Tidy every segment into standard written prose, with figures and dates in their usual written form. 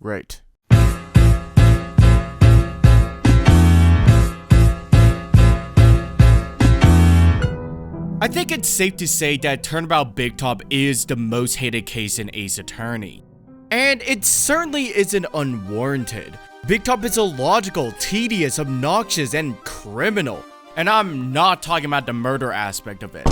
Right. I think it's safe to say that Turnabout Big is the most hated case in Ace Attorney. And it certainly isn't unwarranted. Big is illogical, tedious, obnoxious, and criminal. And I'm not talking about the murder aspect of it.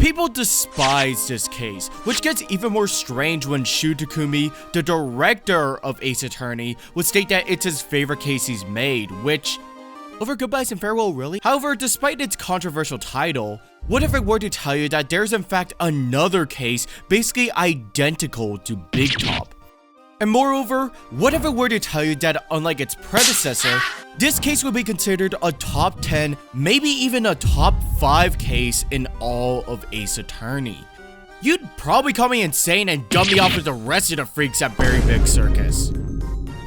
People despise this case, which gets even more strange when Shu Takumi, the director of Ace Attorney, would state that it's his favorite case he's made, which... Over Goodbyes and Farewell, really? However, despite its controversial title, what if I were to tell you that there's in fact another case basically identical to Big Top? And moreover, what if I were to tell you that unlike its predecessor, this case would be considered a top 10, maybe even a top 5 case in all of Ace Attorney? You'd probably call me insane and dump me off with the rest of the freaks at Very Big Circus.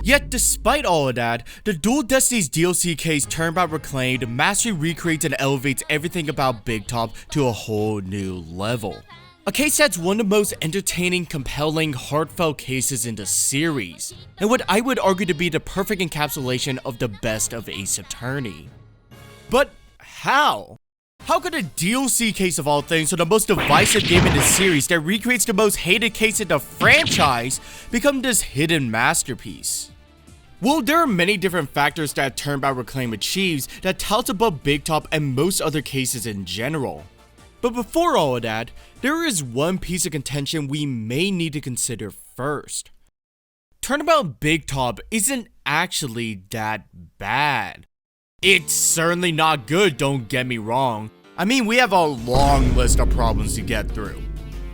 Yet despite all of that, the Dual Destinies DLC case Turnabout Reclaimed mastery recreates and elevates everything about Big Top to a whole new level. A case that's one of the most entertaining, compelling, heartfelt cases in the series, and what I would argue to be the perfect encapsulation of the best of Ace Attorney. But how? How could a DLC case of all things, so the most divisive game in the series that recreates the most hated case in the franchise, become this hidden masterpiece? Well, there are many different factors that Turnabout Reclaim achieves that touts above Big Top and most other cases in general. But before all of that, there is one piece of contention we may need to consider first. Turnabout Big Top isn't actually that bad. It's certainly not good, don't get me wrong. I mean, we have a long list of problems to get through.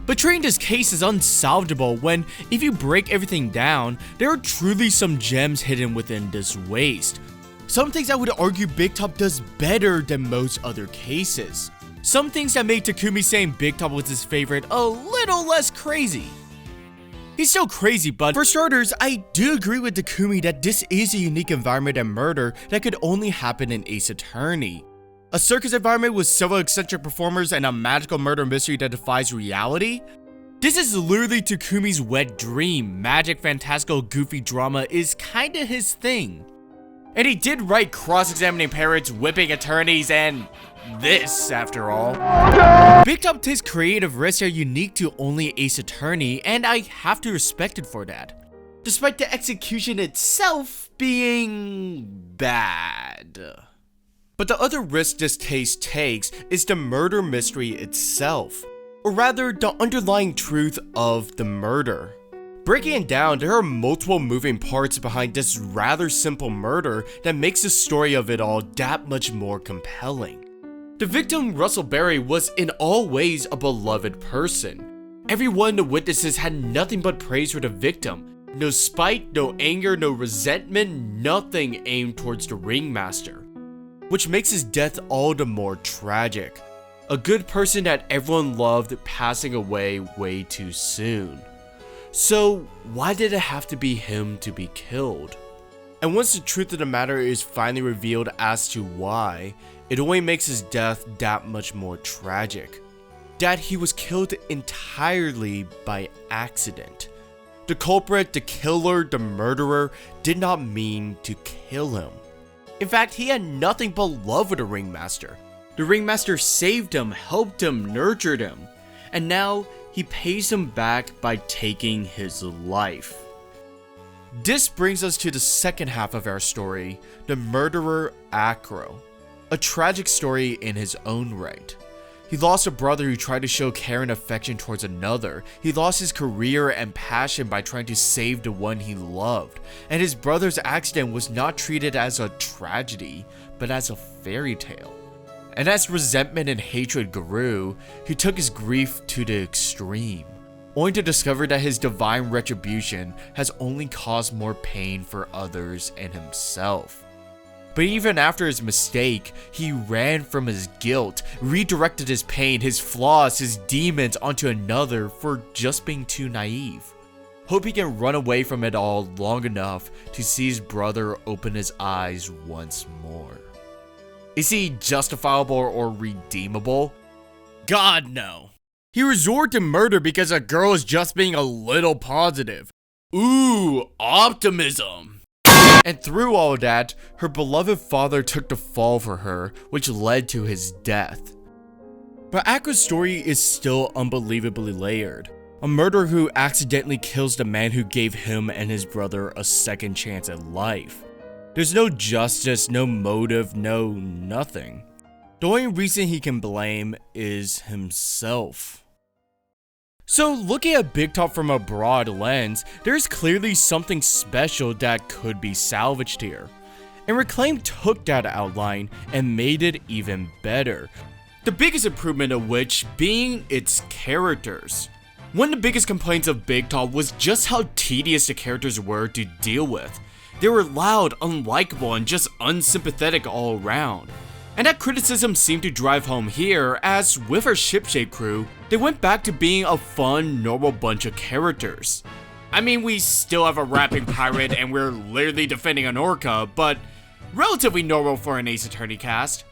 But treating this case is unsalvageable when, if you break everything down, there are truly some gems hidden within this waste. Some things I would argue Big Top does better than most other cases. Some things that made Takumi saying Big Top was his favorite a little less crazy. He's still crazy, but for starters, I do agree with Takumi that this is a unique environment and murder that could only happen in Ace Attorney. A circus environment with several eccentric performers and a magical murder mystery that defies reality? This is literally Takumi's wet dream. Magic, fantastical, goofy drama is kinda his thing. And he did write cross-examining parrots, whipping attorneys, and this, after all. Big Top takes creative risks that are unique to only Ace Attorney, and I have to respect it for that. Despite the execution itself being bad. But the other risk this case takes is the murder mystery itself, or rather the underlying truth of the murder. Breaking it down, there are multiple moving parts behind this rather simple murder that makes the story of it all that much more compelling. The victim, Russell Berry, was in all ways a beloved person. Everyone in the witnesses had nothing but praise for the victim. No spite, no anger, no resentment, nothing aimed towards the ringmaster. Which makes his death all the more tragic. A good person that everyone loved passing away way too soon. So why did it have to be him to be killed? And once the truth of the matter is finally revealed as to why, it only makes his death that much more tragic. That he was killed entirely by accident. The culprit, the killer, the murderer did not mean to kill him. In fact, he had nothing but love for the ringmaster. The ringmaster saved him, helped him, nurtured him, and now he pays him back by taking his life. This brings us to the second half of our story, the murderer Acro. A tragic story in his own right. He lost a brother who tried to show care and affection towards another. He lost his career and passion by trying to save the one he loved. And his brother's accident was not treated as a tragedy, but as a fairy tale. And as resentment and hatred grew, he took his grief to the extreme, only to discover that his divine retribution has only caused more pain for others and himself. But even after his mistake, he ran from his guilt, redirected his pain, his flaws, his demons onto another for just being too naive. Hope he can run away from it all long enough to see his brother open his eyes once more. Is he justifiable or redeemable? God no. He resorted to murder because a girl is just being a little positive. Ooh, optimism. And through all that, her beloved father took the fall for her, which led to his death. But Acro's story is still unbelievably layered. A murderer who accidentally kills the man who gave him and his brother a second chance at life. There's no justice, no motive, no nothing. The only reason he can blame is himself. So looking at Big Top from a broad lens, there's clearly something special that could be salvaged here. And Reclaim took that outline and made it even better. The biggest improvement of which being its characters. One of the biggest complaints of Big Top was just how tedious the characters were to deal with. They were loud, unlikable, and just unsympathetic all around. And that criticism seemed to drive home here, as with our Shipshape crew, they went back to being a fun, normal bunch of characters. I mean, we still have a rapping pirate and we're literally defending an orca, but relatively normal for an Ace Attorney cast.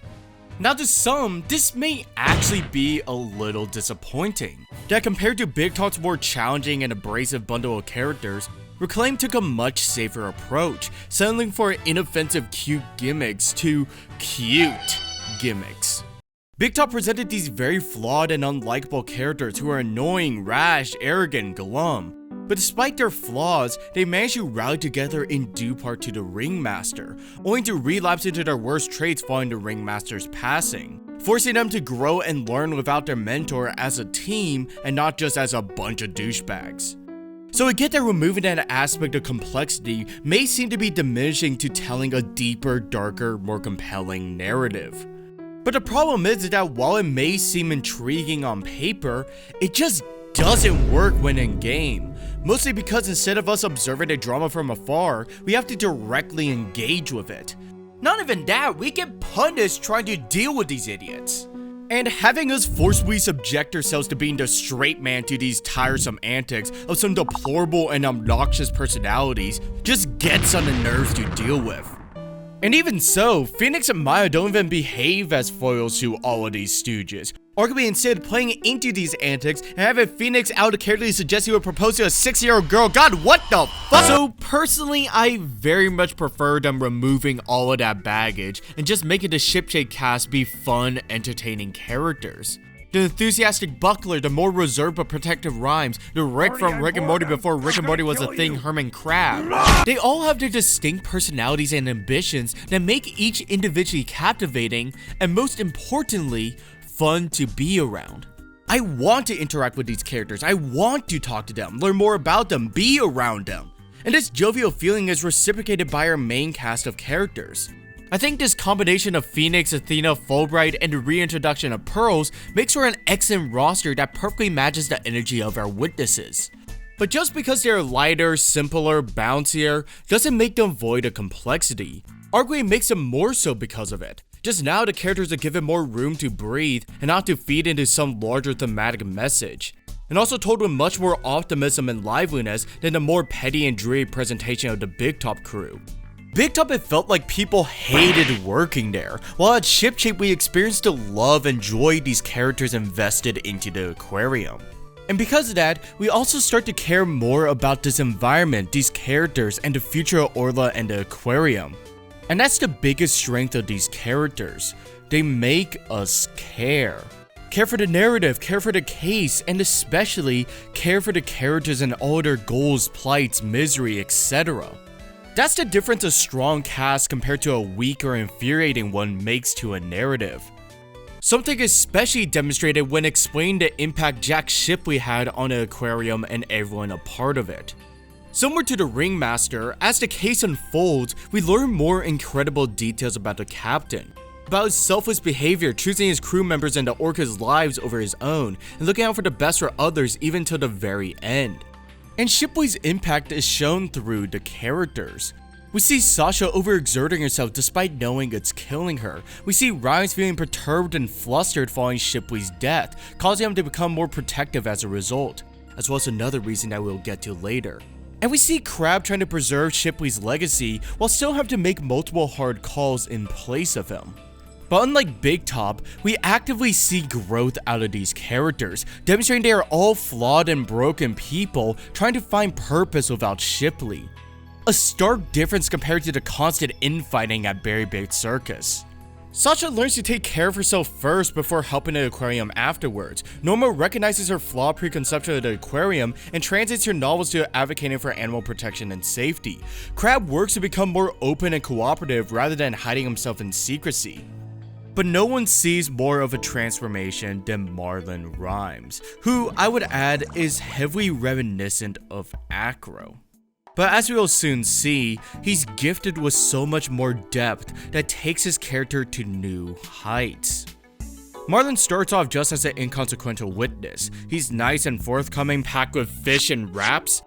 Now to some, this may actually be a little disappointing, that compared to Big Top's more challenging and abrasive bundle of characters, Reclaim took a much safer approach, settling for inoffensive cute gimmicks to cute gimmicks. Big Top presented these very flawed and unlikable characters who are annoying, rash, arrogant, glum. But despite their flaws, they managed to rally together in due part to the Ringmaster, only to relapse into their worst traits following the Ringmaster's passing, forcing them to grow and learn without their mentor as a team and not just as a bunch of douchebags. So I get that removing that aspect of complexity may seem to be diminishing to telling a deeper, darker, more compelling narrative. But the problem is that while it may seem intriguing on paper, it just doesn't work when in game. Mostly because instead of us observing the drama from afar, we have to directly engage with it. Not even that, we get punished trying to deal with these idiots. And having us forcibly subject ourselves to being the straight man to these tiresome antics of some deplorable and obnoxious personalities just gets on the nerves to deal with. And even so, Phoenix and Maya don't even behave as foils to all of these stooges, arguably instead playing into these antics and having Phoenix out of character suggest he would propose to a 6-year-old girl. God, what the fuck? So personally, I very much prefer them removing all of that baggage and just making the Shipshape cast be fun, entertaining characters. The enthusiastic Buckler, the more reserved but protective Rimes, the Rick from Rick and Morty before Rick and Morty was a thing, Herman Crab. They all have their distinct personalities and ambitions that make each individually captivating and, most importantly, fun to be around. I want to interact with these characters, I want to talk to them, learn more about them, be around them. And this jovial feeling is reciprocated by our main cast of characters. I think this combination of Phoenix, Athena, Fulbright, and the reintroduction of Pearls makes for an excellent roster that perfectly matches the energy of our witnesses. But just because they're lighter, simpler, bouncier, doesn't make them void of complexity. Arguably makes them more so because of it. Just now the characters are given more room to breathe and not to feed into some larger thematic message. And also told with much more optimism and liveliness than the more petty and dreary presentation of the Big Top crew. Big Top, it felt like people hated working there, while at Shipshape we experienced the love and joy these characters invested into the aquarium. And because of that, we also start to care more about this environment, these characters, and the future of Orla and the aquarium. And that's the biggest strength of these characters. They make us care. Care for the narrative, care for the case, and especially care for the characters and all their goals, plights, misery, etc. That's the difference a strong cast compared to a weak or infuriating one makes to a narrative. Something especially demonstrated when explaining the impact Jack Shipley had on the aquarium and everyone a part of it. Similar to the Ringmaster, as the case unfolds, we learn more incredible details about the captain. About his selfless behavior, choosing his crew members and the orca's lives over his own, and looking out for the best for others even till the very end. And Shipley's impact is shown through the characters. We see Sasha overexerting herself despite knowing it's killing her. We see Rimes feeling perturbed and flustered following Shipley's death, causing him to become more protective as a result, as well as another reason that we'll get to later. And we see Crab trying to preserve Shipley's legacy while still having to make multiple hard calls in place of him. But unlike Big Top, we actively see growth out of these characters, demonstrating they are all flawed and broken people trying to find purpose without Shipley. A stark difference compared to the constant infighting at Berry Big Circus. Sasha learns to take care of herself first before helping the aquarium afterwards. Norma recognizes her flawed preconception of the aquarium and translates her novels to advocating for animal protection and safety. Crab works to become more open and cooperative rather than hiding himself in secrecy. But no one sees more of a transformation than Marlon Rimes, who I would add is heavily reminiscent of Acro. But as we will soon see, he's gifted with so much more depth that takes his character to new heights. Marlon starts off just as an inconsequential witness. He's nice and forthcoming, packed with fish and wraps.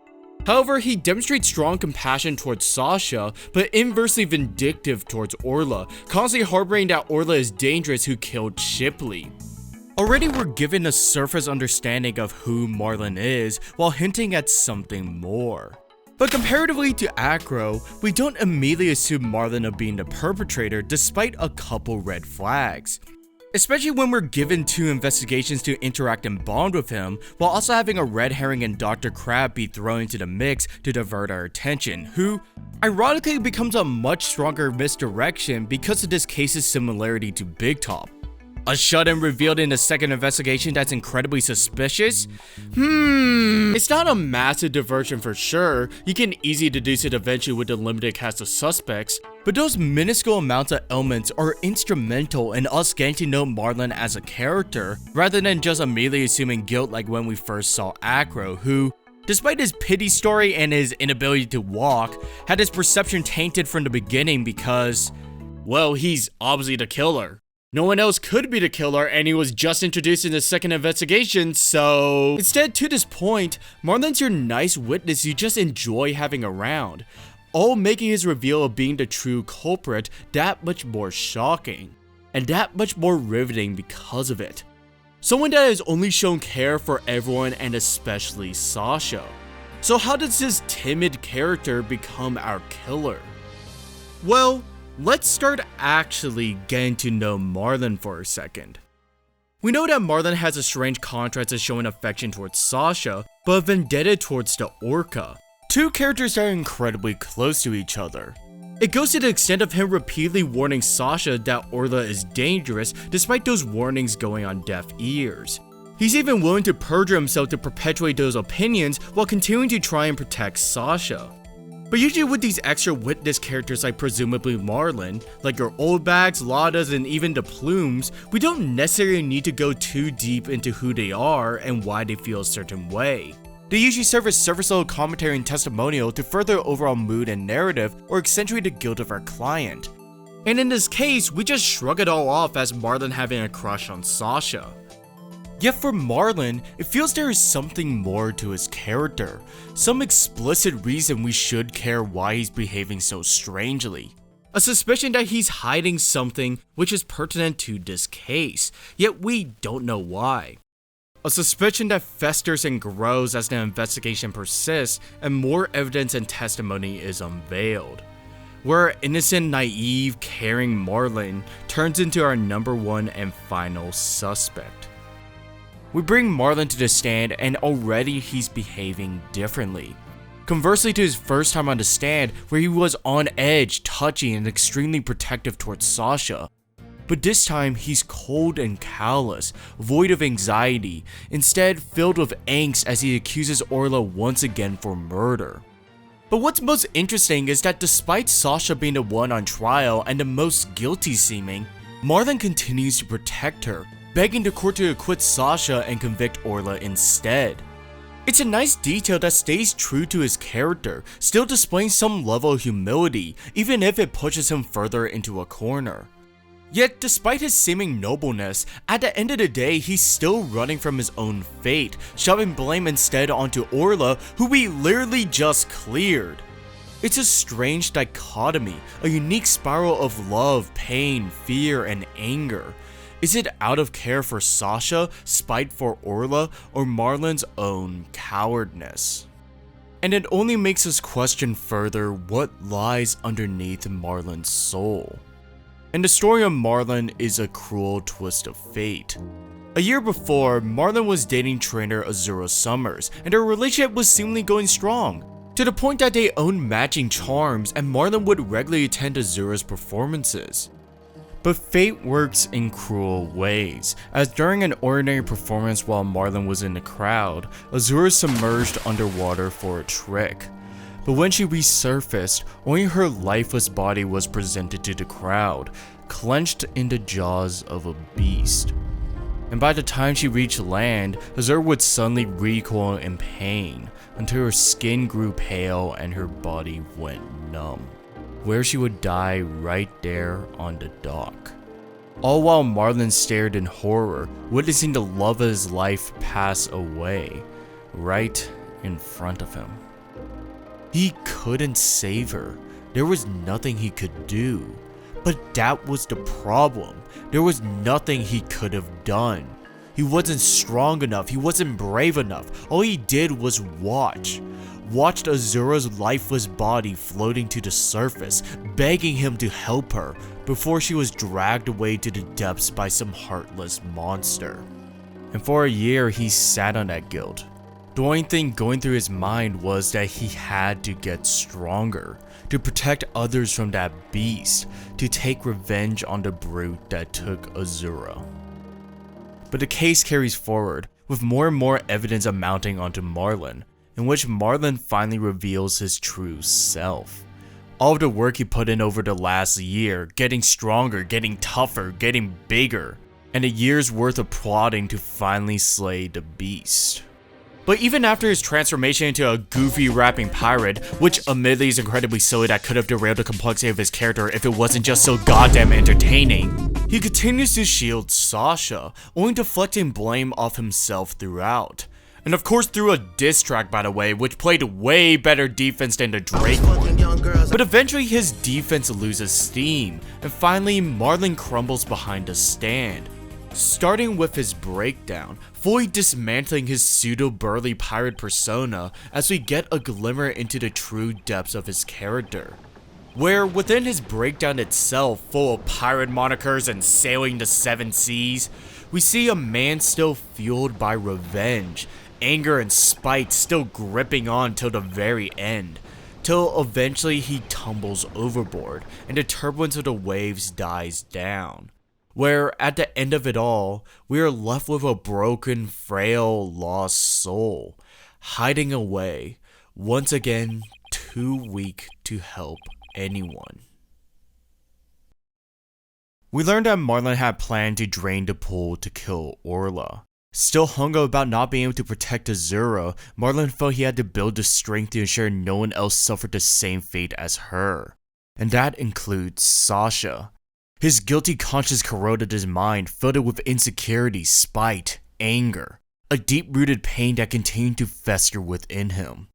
However, he demonstrates strong compassion towards Sasha, but inversely vindictive towards Orla, constantly harboring that Orla is dangerous who killed Shipley. Already we're given a surface understanding of who Marlon is, while hinting at something more. But comparatively to Acro, we don't immediately assume Marlon of being the perpetrator despite a couple red flags. Especially when we're given 2 investigations to interact and bond with him, while also having a red herring and Dr. Crab be thrown into the mix to divert our attention, who ironically becomes a much stronger misdirection because of this case's similarity to Big Top. A shut-in revealed in the second investigation that's incredibly suspicious? It's not a massive diversion for sure. You can easily deduce it eventually with the limited cast of suspects, but those minuscule amounts of elements are instrumental in us getting to know Marlon as a character, rather than just immediately assuming guilt like when we first saw Acro, who, despite his pity story and his inability to walk, had his perception tainted from the beginning because, well, he's obviously the killer. No one else could be the killer, and he was just introduced in the second investigation, so... Instead, to this point, Marlon's your nice witness you just enjoy having around, all making his reveal of being the true culprit that much more shocking, and that much more riveting because of it. Someone that has only shown care for everyone and especially Sasha. So how does this timid character become our killer? Well, let's start actually getting to know Marlon for a second. We know that Marlon has a strange contrast of showing affection towards Sasha, but a vendetta towards the orca. 2 characters that are incredibly close to each other. It goes to the extent of him repeatedly warning Sasha that Orla is dangerous despite those warnings going on deaf ears. He's even willing to perjure himself to perpetuate those opinions while continuing to try and protect Sasha. But usually with these extra witness characters like presumably Marlon, like your old bags, Ladas, and even the Plumes, we don't necessarily need to go too deep into who they are and why they feel a certain way. They usually serve as surface level commentary and testimonial to further overall mood and narrative or accentuate the guilt of our client. And in this case, we just shrug it all off as Marlon having a crush on Sasha. Yet for Marlon, it feels there is something more to his character, some explicit reason we should care why he's behaving so strangely. A suspicion that he's hiding something which is pertinent to this case, yet we don't know why. A suspicion that festers and grows as the investigation persists and more evidence and testimony is unveiled. Where our innocent, naive, caring Marlon turns into our number 1 and final suspect. We bring Marlon to the stand and already he's behaving differently. Conversely to his first time on the stand where he was on edge, touchy, and extremely protective towards Sasha. But this time he's cold and callous, void of anxiety, instead filled with angst as he accuses Orla once again for murder. But what's most interesting is that despite Sasha being the one on trial and the most guilty seeming, Marlon continues to protect her, begging the court to acquit Sasha and convict Orla instead. It's a nice detail that stays true to his character, still displaying some level of humility, even if it pushes him further into a corner. Yet despite his seeming nobleness, at the end of the day he's still running from his own fate, shoving blame instead onto Orla, who we literally just cleared. It's a strange dichotomy, a unique spiral of love, pain, fear, and anger. Is it out of care for Sasha, spite for Orla, or Marlon's own cowardness? And it only makes us question further what lies underneath Marlon's soul. And the story of Marlon is a cruel twist of fate. A year before, Marlon was dating trainer Azura Summers, and their relationship was seemingly going strong, to the point that they owned matching charms and Marlon would regularly attend Azura's performances. But fate works in cruel ways, as during an ordinary performance while Marlon was in the crowd, Azura submerged underwater for a trick. But when she resurfaced, only her lifeless body was presented to the crowd, clenched in the jaws of a beast. And by the time she reached land, Azura would suddenly recoil in pain, until her skin grew pale and her body went numb, where she would die right there on the dock. All while Marlon stared in horror, witnessing the love of his life pass away, right in front of him. He couldn't save her. There was nothing he could do. But that was the problem. There was nothing he could have done. He wasn't strong enough. He wasn't brave enough. All he did was watch. Watched Azura's lifeless body floating to the surface, begging him to help her before she was dragged away to the depths by some heartless monster. And for a year, he sat on that guilt. The only thing going through his mind was that he had to get stronger, to protect others from that beast, to take revenge on the brute that took Azura. But the case carries forward, with more and more evidence amounting onto Marlon, in which Marlon finally reveals his true self. All of the work he put in over the last year, getting stronger, getting tougher, getting bigger, and a year's worth of plotting to finally slay the beast. But even after his transformation into a goofy rapping pirate, which admittedly is incredibly silly that could have derailed the complexity of his character if it wasn't just so goddamn entertaining, he continues to shield Sasha, only deflecting blame off himself throughout. And of course through a diss track, by the way, which played way better defense than the Drake one. But eventually his defense loses steam, and finally Marlon crumbles behind a stand. Starting with his breakdown, fully dismantling his pseudo-burly pirate persona as we get a glimmer into the true depths of his character. Where within his breakdown itself, full of pirate monikers and sailing the seven seas, we see a man still fueled by revenge, anger and spite still gripping on till the very end, till eventually he tumbles overboard and the turbulence of the waves dies down. Where, at the end of it all, we are left with a broken, frail, lost soul, hiding away, once again, too weak to help anyone. We learned that Marlon had planned to drain the pool to kill Orla. Still hung up about not being able to protect Azura, Marlon felt he had to build the strength to ensure no one else suffered the same fate as her. And that includes Sasha. His guilty conscience corroded his mind, filled it with insecurity, spite, anger, a deep-rooted pain that continued to fester within him.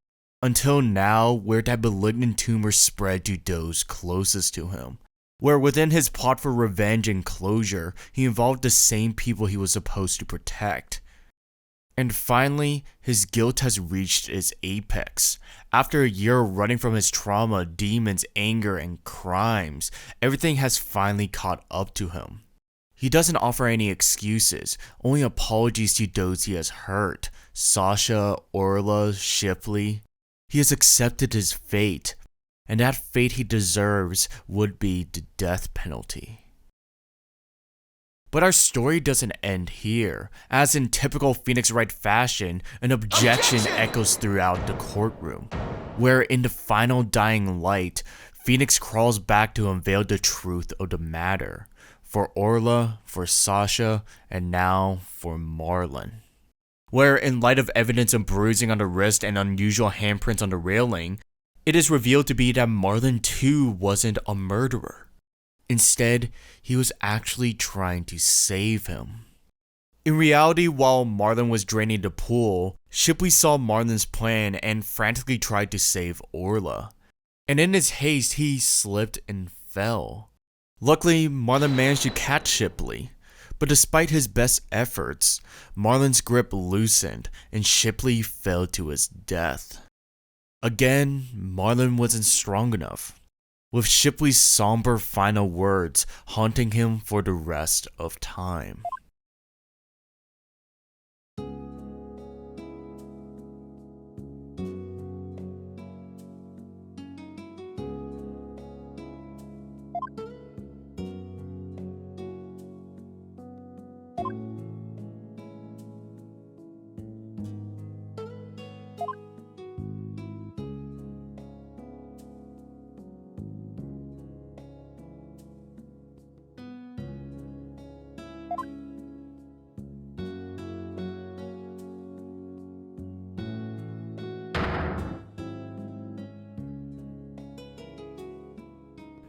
Until now, where that malignant tumor spread to those closest to him. Where within his plot for revenge and closure, he involved the same people he was supposed to protect. And finally, his guilt has reached its apex. After a year of running from his trauma, demons, anger, and crimes, everything has finally caught up to him. He doesn't offer any excuses, only apologies to those he has hurt. Sasha, Orla, Shipley. He has accepted his fate, and that fate he deserves would be the death penalty. But our story doesn't end here, as in typical Phoenix Wright fashion, an objection echoes throughout the courtroom, where in the final dying light, Phoenix crawls back to unveil the truth of the matter, for Orla, for Sasha, and now for Marlon. Where in light of evidence of bruising on the wrist and unusual handprints on the railing, it is revealed to be that Marlon too wasn't a murderer. Instead, he was actually trying to save him. In reality, while Marlon was draining the pool, Shipley saw Marlon's plan and frantically tried to save Orla. And in his haste, he slipped and fell. Luckily, Marlon managed to catch Shipley. But despite his best efforts, Marlon's grip loosened and Shipley fell to his death. Again, Marlon wasn't strong enough. with Shipley's somber final words haunting him for the rest of time.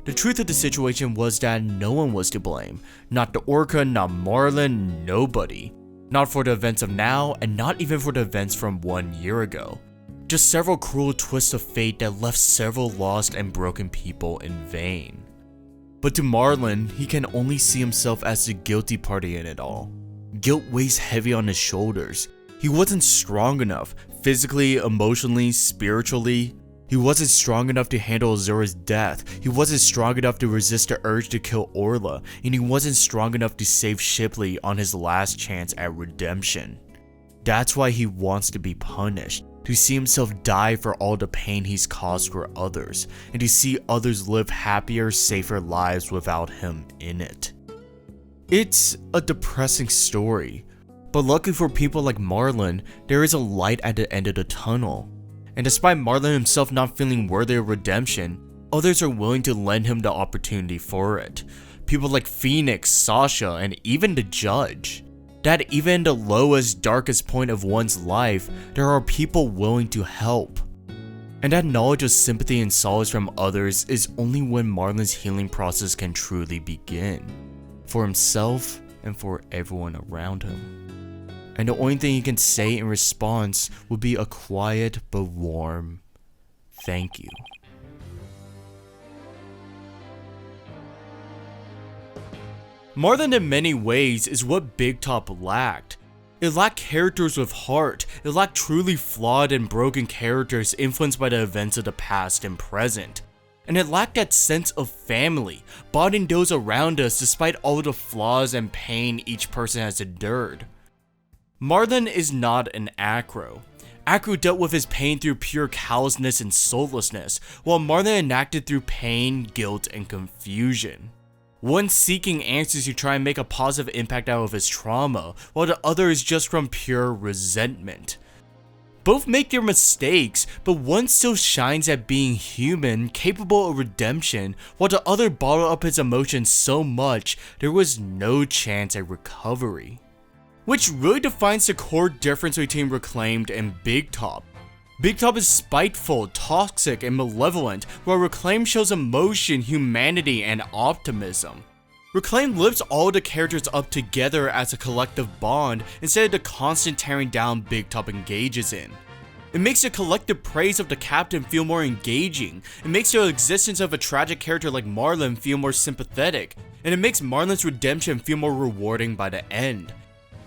The truth of the situation was that no one was to blame. Not the Orca, not Marlon, nobody. Not for the events of now, and not even for the events from 1 year ago. Just several cruel twists of fate that left several lost and broken people in vain. But to Marlon, he can only see himself as the guilty party in it all. Guilt weighs heavy on his shoulders. He wasn't strong enough, physically, emotionally, spiritually. He wasn't strong enough to handle Azura's death, he wasn't strong enough to resist the urge to kill Orla, and he wasn't strong enough to save Shipley on his last chance at redemption. That's why he wants to be punished, to see himself die for all the pain he's caused for others, and to see others live happier, safer lives without him in it. It's a depressing story, but luckily for people like Marlon, there is a light at the end of the tunnel. And despite Marlon himself not feeling worthy of redemption, others are willing to lend him the opportunity for it. People like Phoenix, Sasha, and even the judge. That even in the lowest, darkest point of one's life, there are people willing to help. And that knowledge of sympathy and solace from others is only when Marlon's healing process can truly begin. For himself and for everyone around him. And the only thing he can say in response would be a quiet but warm thank you. Marlon in many ways is what Big Top lacked. It lacked characters with heart, it lacked truly flawed and broken characters influenced by the events of the past and present. And it lacked that sense of family, bonding those around us despite all the flaws and pain each person has endured. Marlon is not an Acro. Acro dealt with his pain through pure callousness and soullessness, while Marlon enacted through pain, guilt, and confusion. One seeking answers to try and make a positive impact out of his trauma, while the other is just from pure resentment. Both make their mistakes, but one still shines at being human, capable of redemption, while the other bottled up his emotions so much there was no chance at recovery. Which really defines the core difference between Reclaimed and Big Top. Big Top is spiteful, toxic, and malevolent, while Reclaimed shows emotion, humanity, and optimism. Reclaimed lifts all the characters up together as a collective bond instead of the constant tearing down Big Top engages in. It makes the collective praise of the captain feel more engaging, it makes the existence of a tragic character like Marlon feel more sympathetic, and it makes Marlon's redemption feel more rewarding by the end.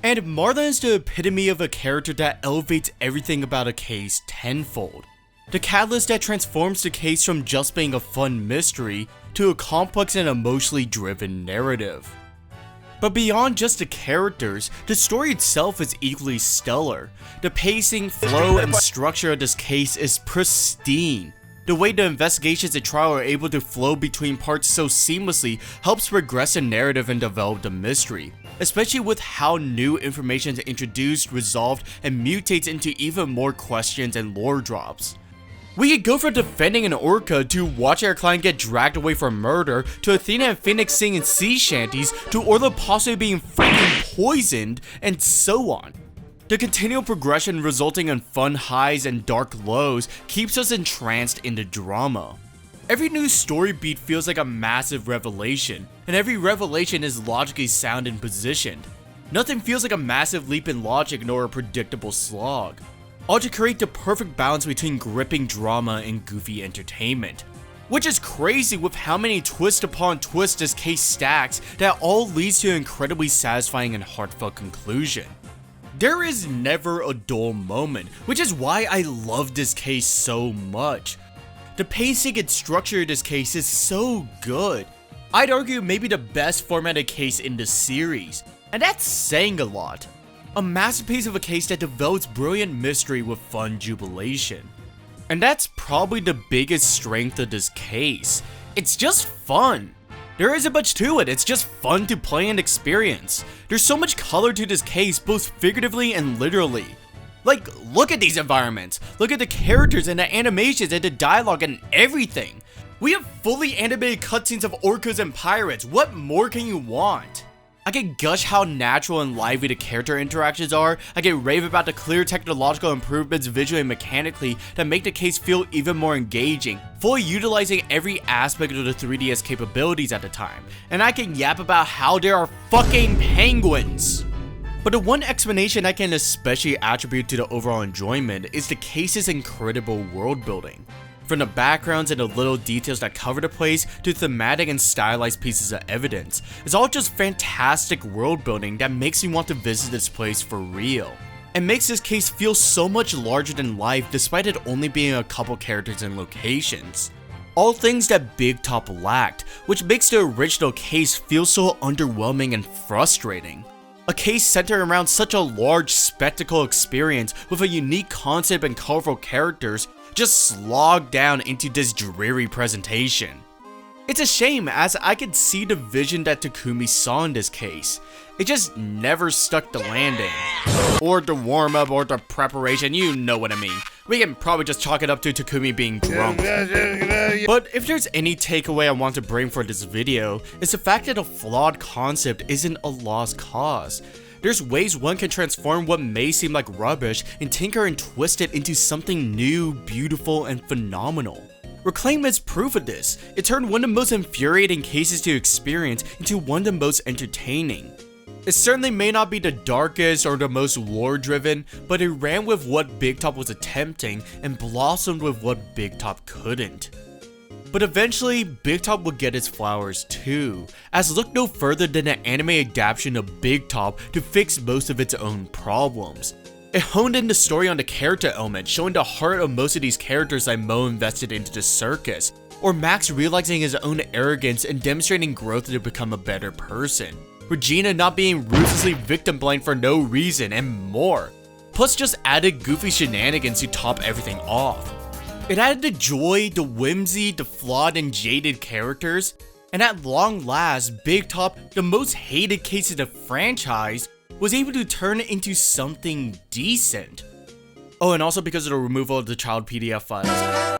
And Marlon is the epitome of a character that elevates everything about a case tenfold. The catalyst that transforms the case from just being a fun mystery to a complex and emotionally driven narrative. But beyond just the characters, the story itself is equally stellar. The pacing, flow, and structure of this case is pristine. The way the investigations and trial are able to flow between parts so seamlessly helps progress the narrative and develop the mystery, especially with how new information is introduced, resolved, and mutates into even more questions and lore drops. We could go from defending an orca to watching our client get dragged away for murder, to Athena and Phoenix singing sea shanties, to Orla possibly being freaking poisoned, and so on. The continual progression resulting in fun highs and dark lows keeps us entranced in the drama. Every new story beat feels like a massive revelation, and every revelation is logically sound and positioned. Nothing feels like a massive leap in logic nor a predictable slog. All to create the perfect balance between gripping drama and goofy entertainment. Which is crazy with how many twist upon twist this case stacks that all leads to an incredibly satisfying and heartfelt conclusion. There is never a dull moment, which is why I love this case so much. The pacing and structure of this case is so good. I'd argue maybe the best formatted case in the series, and that's saying a lot. A masterpiece of a case that develops brilliant mystery with fun jubilation. And that's probably the biggest strength of this case. It's just fun. There isn't much to it, it's just fun to play and experience. There's so much color to this case, both figuratively and literally. Like, look at these environments, look at the characters and the animations and the dialogue and everything. We have fully animated cutscenes of orcas and pirates, what more can you want? I can gush how natural and lively the character interactions are, I can rave about the clear technological improvements visually and mechanically that make the case feel even more engaging, fully utilizing every aspect of the 3DS capabilities at the time, and I can yap about how there are fucking penguins! But the one explanation I can especially attribute to the overall enjoyment is the case's incredible world building. From the backgrounds and the little details that cover the place to thematic and stylized pieces of evidence, it's all just fantastic world building that makes me want to visit this place for real. And makes this case feel so much larger than life despite it only being a couple characters and locations. All things that Big Top lacked, which makes the original case feel so underwhelming and frustrating. A case centered around such a large spectacle experience with a unique concept and colorful characters just slogged down into this dreary presentation. It's a shame as I could see the vision that Takumi saw in this case. It just never stuck the landing. Or the warm up or the preparation, you know what I mean. We can probably just chalk it up to Takumi being drunk. But if there's any takeaway I want to bring for this video, it's the fact that a flawed concept isn't a lost cause. There's ways one can transform what may seem like rubbish and tinker and twist it into something new, beautiful, and phenomenal. Reclaim is proof of this. It turned one of the most infuriating cases to experience into one of the most entertaining. It certainly may not be the darkest or the most lore-driven, but it ran with what Big Top was attempting and blossomed with what Big Top couldn't. But eventually, Big Top would get its flowers too, as look no further than an anime adaptation of Big Top to fix most of its own problems. It honed in the story on the character element, showing the heart of most of these characters that Mo invested into the circus, or Max realizing his own arrogance and demonstrating growth to become a better person, Regina not being ruthlessly victim blamed for no reason, and more. Plus just added goofy shenanigans to top everything off. It added the joy, the whimsy, the flawed and jaded characters, and at long last, Big Top, the most hated case of the franchise, was able to turn it into something decent. Oh, and also because of the removal of the child PDF files.